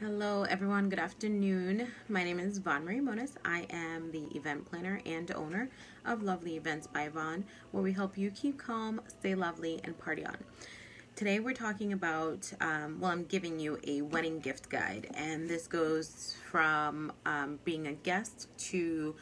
Hello everyone, good afternoon. My name is Vaughn Marie Moniz. I am the event planner and owner of Lovely Events by Vaughn, where we help you keep calm, stay lovely, and party on. Today we're talking about, I'm giving you a wedding gift guide, and this goes from being a guest to,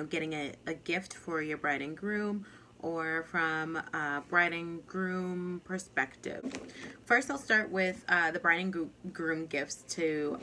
getting a gift for your bride and groom, or from a bride and groom perspective. First, I'll start with the bride and groom gifts to,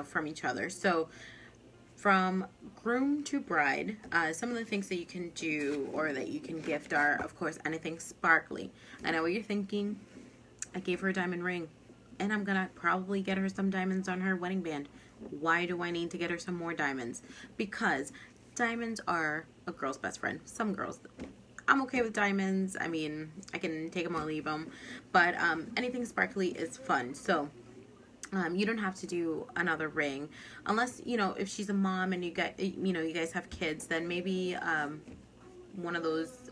from each other. So from groom to bride, some of the things that you can do or that you can gift are, of course, anything sparkly. I know what you're thinking. I gave her a diamond ring, and I'm gonna probably get her some diamonds on her wedding band. Why do I need to get her some more diamonds? Because diamonds are a girl's best friend. Some girls, I'm okay with diamonds. I mean, I can take them or leave them, but anything sparkly is fun. So you don't have to do another ring unless, if she's a mom and you guys have kids, then maybe one of those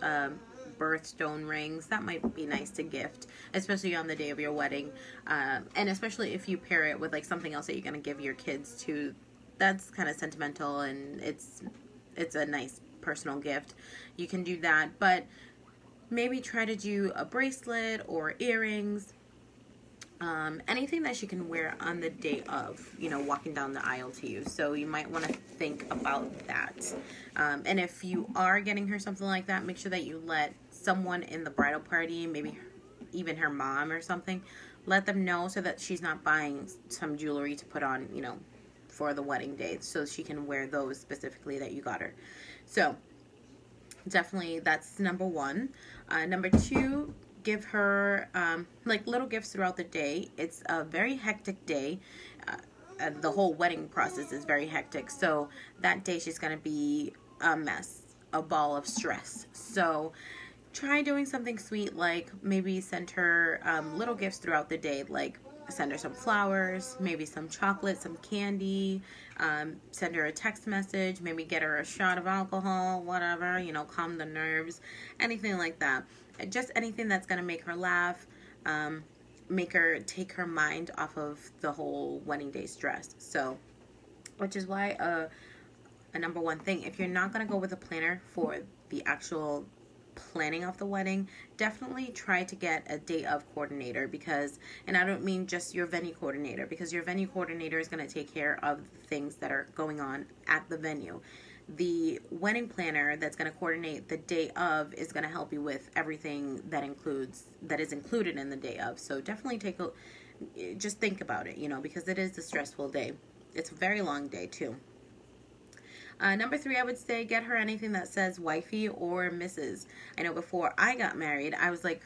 birthstone rings. That might be nice to gift, especially on the day of your wedding, and especially if you pair it with like something else that you're going to give your kids too. That's kind of sentimental, and it's a nice personal gift. You can do that, but maybe try to do a bracelet or earrings, anything that she can wear on the day of, walking down the aisle to you. So you might want to think about that. And if you are getting her something like that, make sure that you let someone in the bridal party, maybe even her mom or something, let them know so that she's not buying some jewelry to put on, for the wedding day, so she can wear those specifically that you got her. So definitely that's number one. Number two, give her like little gifts throughout the day. It's a very hectic day. The whole wedding process is very hectic, so that day she's gonna be a mess, a ball of stress. So try doing something sweet, like maybe send her little gifts throughout the day, like send her some flowers, maybe some chocolate, some candy, send her a text message, maybe get her a shot of alcohol, whatever, calm the nerves, anything like that. Just anything that's going to make her laugh, make her take her mind off of the whole wedding day stress. So, which is why a number one thing, if you're not going to go with a planner for the actual planning of the wedding, definitely try to get a day of coordinator, because, and I don't mean just your venue coordinator, because your venue coordinator is going to take care of the things that are going on at the venue. The wedding planner that's going to coordinate the day of is going to help you with everything that is included in the day of. So definitely just think about it, because it is a stressful day. It's a very long day too. Number three, I would say get her anything that says wifey or Mrs. I know before I got married, I was like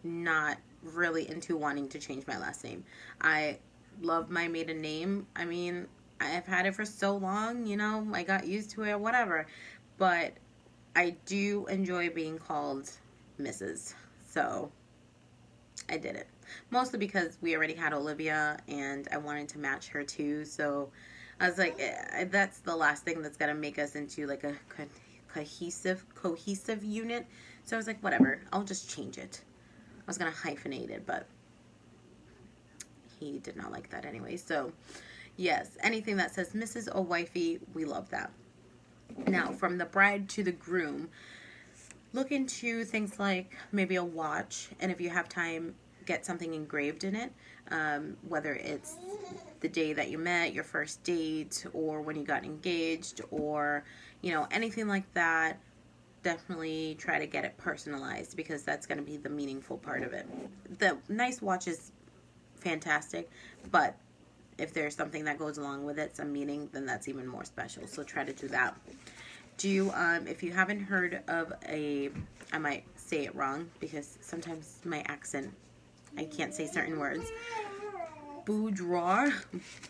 not really into wanting to change my last name. I love my maiden name. I mean, I've had it for so long, I got used to it, whatever. But I do enjoy being called Mrs. So I did it. Mostly because we already had Olivia and I wanted to match her too. So I was like, that's the last thing that's going to make us into like a cohesive unit. So I was like, whatever, I'll just change it. I was going to hyphenate it, but he did not like that anyway. So yes, anything that says Mrs. or wifey, we love that. Now, from the bride to the groom, look into things like maybe a watch, and if you have time, get something engraved in it, whether it's the day that you met, your first date, or when you got engaged, or anything like that. Definitely try to get it personalized, because that's going to be the meaningful part of it. The nice watch is fantastic, but if there's something that goes along with it, some meaning, then that's even more special. So try to do that. If you haven't heard of I might say it wrong because sometimes my accent, I can't say certain words. Boudoir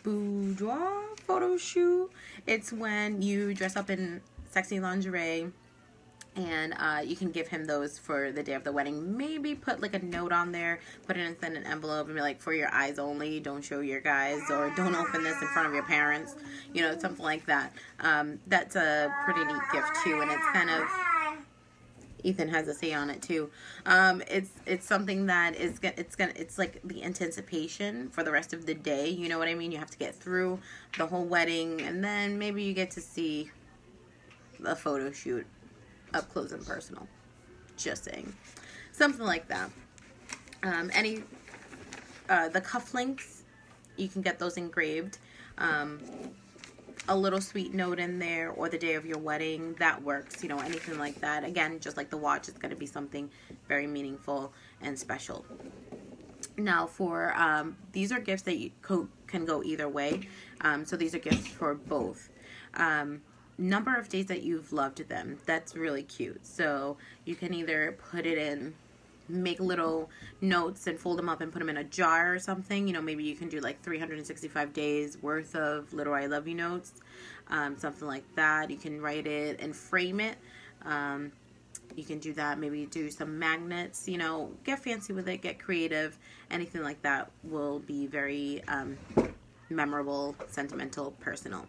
photo shoot. It's when you dress up in sexy lingerie, and you can give him those for the day of the wedding. Maybe put like a note on there, put it in an envelope, and be like, for your eyes only, don't show your guys, or don't open this in front of your parents, something like that. That's a pretty neat gift too, and it's kind of Ethan has a say on it too. It's something that it's like the anticipation for the rest of the day. You know what I mean? You have to get through the whole wedding, and then maybe you get to see a photo shoot up close and personal. Just saying, something like that. The cufflinks, you can get those engraved. A little sweet note in there, or the day of your wedding, that works. You know, anything like that. Again, just like the watch, it's going to be something very meaningful and special. Now for these are gifts that you can go either way. So these are gifts for both. Number of days that you've loved them, that's really cute. So you can either put it in, make little notes and fold them up and put them in a jar or something. You know, maybe you can do like 365 days worth of little I love you notes, something like that. You can write it and frame it. You can do that. Maybe do some magnets, you know, get fancy with it, get creative. Anything like that will be very memorable, sentimental, personal.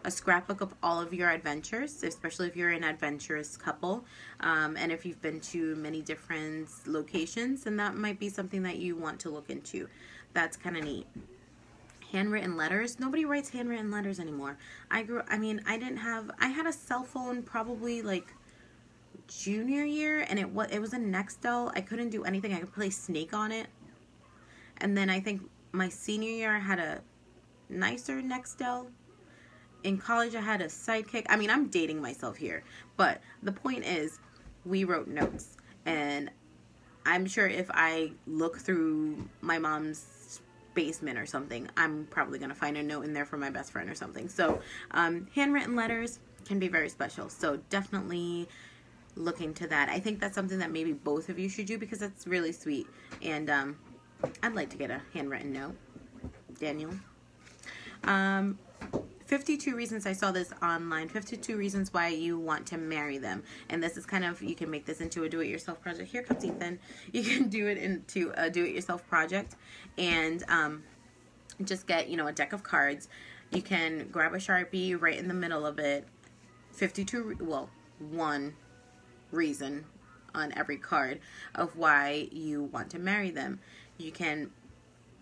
A scrapbook of all of your adventures, especially if you're an adventurous couple, and if you've been to many different locations, and that might be something that you want to look into. That's kind of neat. Handwritten letters. Nobody writes handwritten letters anymore. I had a cell phone probably like junior year, and it was a Nextel. I couldn't do anything. I could play Snake on it. And then I think my senior year I had a nicer Nextel. In college, I had a Sidekick. I mean, I'm dating myself here. But the point is, we wrote notes. And I'm sure if I look through my mom's basement or something, I'm probably going to find a note in there for my best friend or something. So, handwritten letters can be very special. So, definitely look into that. I think that's something that maybe both of you should do because it's really sweet. And I'd like to get a handwritten note. Daniel. 52 reasons, I saw this online, 52 reasons why you want to marry them. And this is kind of, you can make this into a do-it-yourself project. Here comes Ethan. You can do it into a do-it-yourself project and just get, you know, a deck of cards. You can grab a Sharpie right in the middle of it. 1 reason on every card of why you want to marry them. You can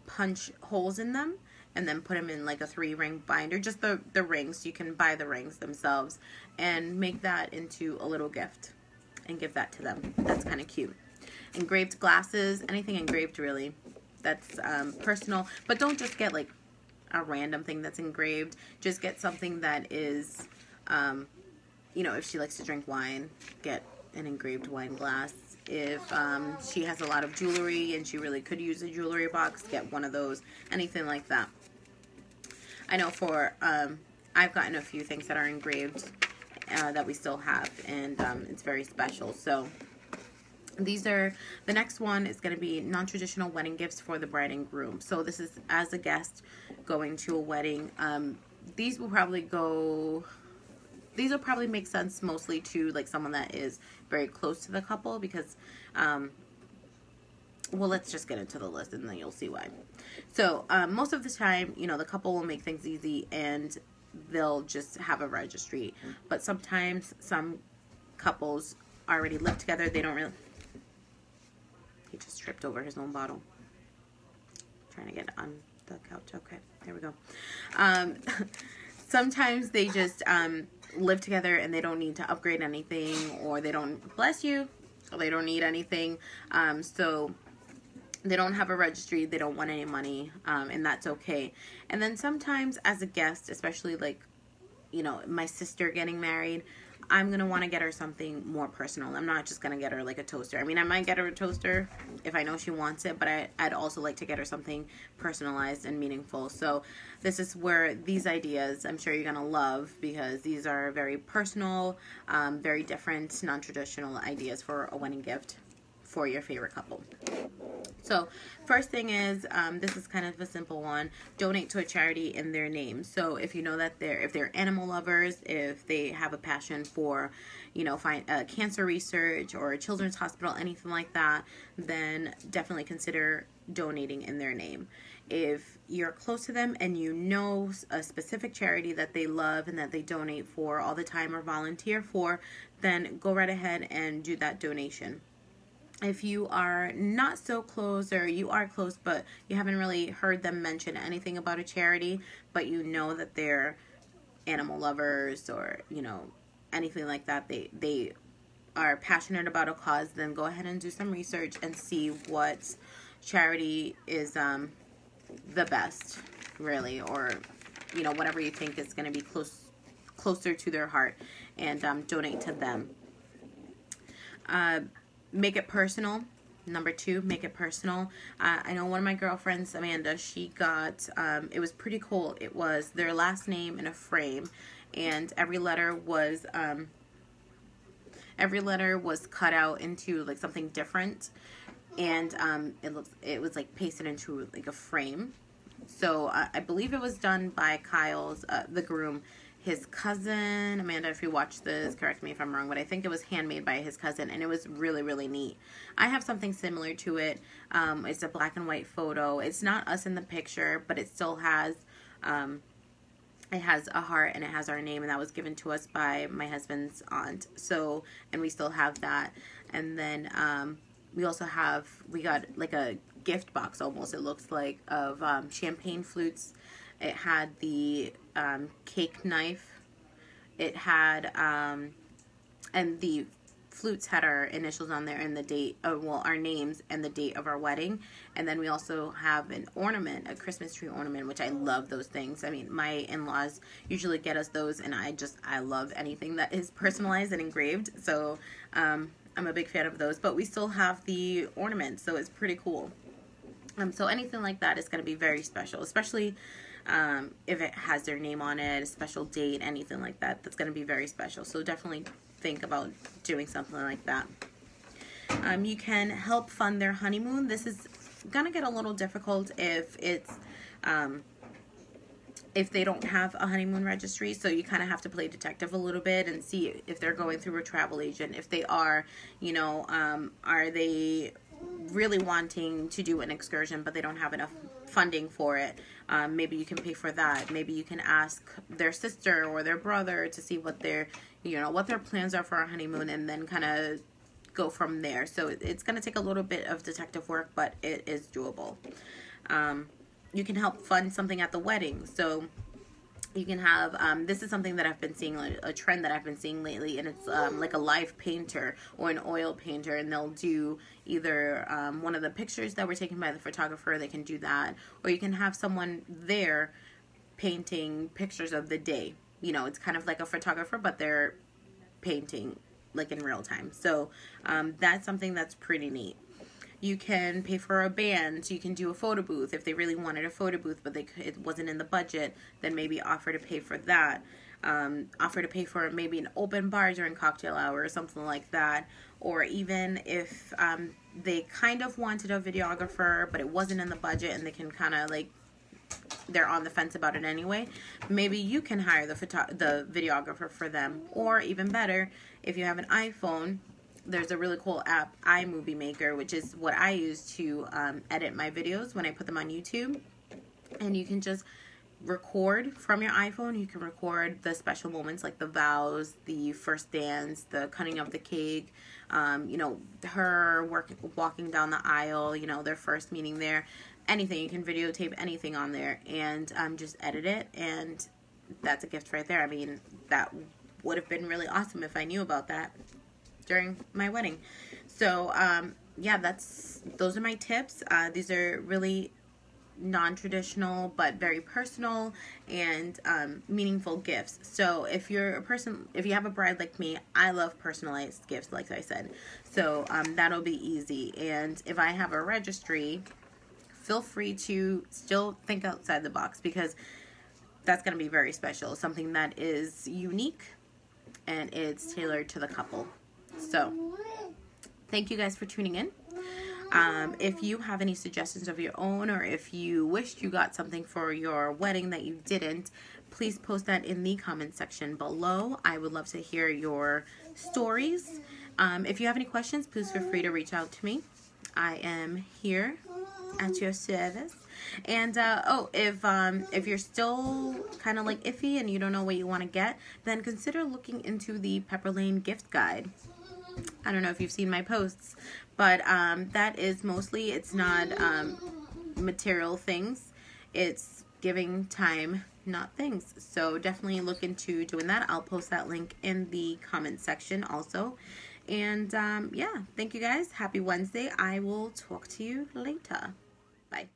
punch holes in them and then put them in like a 3-ring binder, just the rings. You can buy the rings themselves and make that into a little gift and give that to them. That's kind of cute. Engraved glasses, anything engraved really. That's personal, but don't just get like a random thing that's engraved. Just get something that is, you know, if she likes to drink wine, get an engraved wine glass. If she has a lot of jewelry and she really could use a jewelry box, get one of those. Anything like that. I know for, I've gotten a few things that are engraved that we still have, and it's very special. So these are, the next one is going to be non-traditional wedding gifts for the bride and groom. So this is as a guest going to a wedding. These will probably make sense mostly to like someone that is very close to the couple because, well, let's just get into the list and then you'll see why. So most of the time, you know, the couple will make things easy and they'll just have a registry. But sometimes some couples already live together. They don't really... He just tripped over his own bottle. Trying to get on the couch. Okay, there we go. Sometimes they just live together and they don't need to upgrade anything, or they don't, bless you, or they don't need anything. So they don't have a registry, they don't want any money, and that's okay. And then sometimes as a guest, especially like, you know, my sister getting married, I'm going to want to get her something more personal. I'm not just going to get her like a toaster. I mean, I might get her a toaster if I know she wants it, but I'd also like to get her something personalized and meaningful. So this is where these ideas I'm sure you're going to love, because these are very personal, very different, non-traditional ideas for a wedding gift for your favorite couple. So first thing is, this is kind of a simple one. Donate to a charity in their name. So if you know that if they're animal lovers, if they have a passion for, you know, cancer research or a children's hospital, anything like that, then definitely consider donating in their name. if you're close to them and you know a specific charity that they love and that they donate for all the time or volunteer for, then go right ahead and do that donation. If you are not so close, or you are close but you haven't really heard them mention anything about a charity, but you know that they're animal lovers or, you know, anything like that, they are passionate about a cause, then go ahead and do some research and see what charity is the best, really, or, you know, whatever you think is going to be closer to their heart, and donate to them. Make it personal. Number 2, make it personal. I know one of my girlfriends, Amanda, she got, it was pretty cool. It was their last name in a frame, and every letter was cut out into like something different, and it was like pasted into like a frame. So I believe it was done by Kyle's, the groom, his cousin. Amanda, if you watch this, correct me if I'm wrong, but I think it was handmade by his cousin, and it was really, really neat. I have something similar to it. It's a black and white photo. It's not us in the picture, but it still has, it has a heart and it has our name, and that was given to us by my husband's aunt. So, and we still have that. And then we also have, we got like a gift box almost, it looks like, of champagne flutes. It had the cake knife. It had, and the flutes had our initials on there and the date, well, our names and the date of our wedding. And then we also have an ornament, a Christmas tree ornament, which I love those things. I mean, my in-laws usually get us those, and I love anything that is personalized and engraved. So I'm a big fan of those, but we still have the ornament, so it's pretty cool. So anything like that is going to be very special, especially if it has their name on it, a special date, anything like that, that's going to be very special. So definitely think about doing something like that. You can help fund their honeymoon. This is going to get a little difficult if it's if they don't have a honeymoon registry, so you kind of have to play detective a little bit and see if they're going through a travel agent. If they are, you know, are they really wanting to do an excursion but they don't have enough funding for it? Maybe you can pay for that. Maybe you can ask their sister or their brother to see what their, you know, what their plans are for our honeymoon, and then kind of go from there. So it's going to take a little bit of detective work, but it is doable. You can help fund something at the wedding. So you can have, this is something that I've been seeing, like a trend that I've been seeing lately, and it's like a live painter or an oil painter, and they'll do either one of the pictures that were taken by the photographer, they can do that, or you can have someone there painting pictures of the day. You know, it's kind of like a photographer, but they're painting like in real time. So that's something that's pretty neat. You can pay for a band. You can do a photo booth. If they really wanted a photo booth but it wasn't in the budget, then maybe offer to pay for that. Offer to pay for maybe an open bar during cocktail hour or something like that. Or even if they kind of wanted a videographer but it wasn't in the budget and they can kind of like, they're on the fence about it anyway, maybe you can hire the videographer for them. Or even better, if you have an iPhone, there's a really cool app, iMovie Maker, which is what I use to edit my videos when I put them on YouTube. And you can just record from your iPhone. You can record the special moments like the vows, the first dance, the cutting of the cake, you know, her walking down the aisle, you know, their first meeting there. Anything. You can videotape anything on there and just edit it. And that's a gift right there. I mean, that would have been really awesome if I knew about that during my wedding. So yeah, those are my tips. These are really non-traditional but very personal and meaningful gifts. So if you're a person, if you have a bride like me, I love personalized gifts, like I said. So that'll be easy. And if I have a registry, feel free to still think outside the box, because that's going to be very special, something that is unique and it's tailored to the couple. So thank you guys for tuning in. If you have any suggestions of your own, or if you wished you got something for your wedding that you didn't, please post that in the comment section below. I would love to hear your stories. If you have any questions, please feel free to reach out to me. I am here at your service. And if you're still kind of like iffy and you don't know what you want to get, then consider looking into the Pepper Lane gift guide. I don't know if you've seen my posts, but that is mostly, it's not material things. It's giving time, not things. So definitely look into doing that. I'll post that link in the comment section also. And yeah, thank you guys. Happy Wednesday. I will talk to you later. Bye.